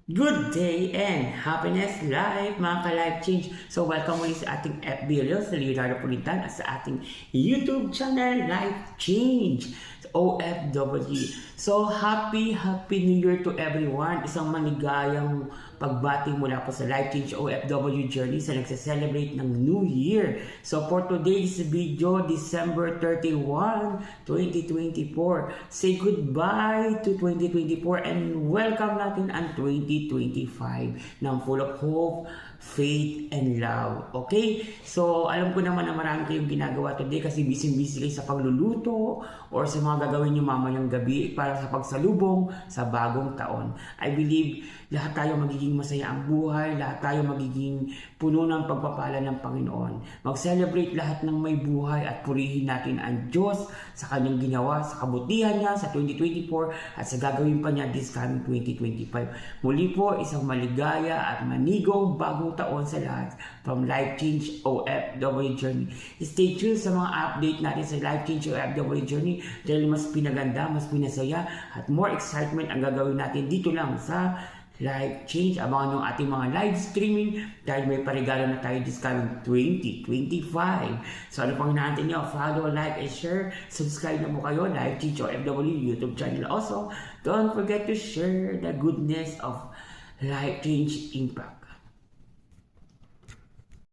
Good day and happiness life mga ka-life change. So welcome muli sa ating FB Reels sa Leonardo Pulitan at sa ating YouTube channel Life Change OFW. So happy New Year to everyone. Isang maligayang pagbati mula po sa Life Change OFW journey sa nagse-celebrate ng New Year. So for today's video, December 31, 2024. Say goodbye to 2024 and welcome natin ang 2025 ng full of hope, faith, and love. Okay? So, alam ko naman na marami kayong ginagawa today kasi busy-busy kayo sa pagluluto or sa mga gagawin nyo mamayang gabi para sa pagsalubong sa bagong taon. I believe lahat tayo magiging masaya ang buhay, lahat tayo magiging puno ng pagpapala ng Panginoon. Mag-celebrate lahat ng may buhay at purihin natin ang Diyos sa kanyang ginawa, sa kabutihan niya sa 2024 at sa gagawin pa niya this coming 2025. Muli po, isang maligaya at manigong bagong taon sa lahat from Life Change OFW Journey. Stay tuned sa mga update natin sa Life Change OFW Journey dahil mas pinaganda, mas pinasaya at more excitement ang gagawin natin dito lang sa Life Change. Abangan nyo ating mga live streaming dahil may parigalo na tayo this coming 2025. So ano pang hinahantin nyo? Follow, like, and share. Subscribe na po kayo. Life Change OFW YouTube channel. Also, don't forget to share the goodness of Life Change Impact.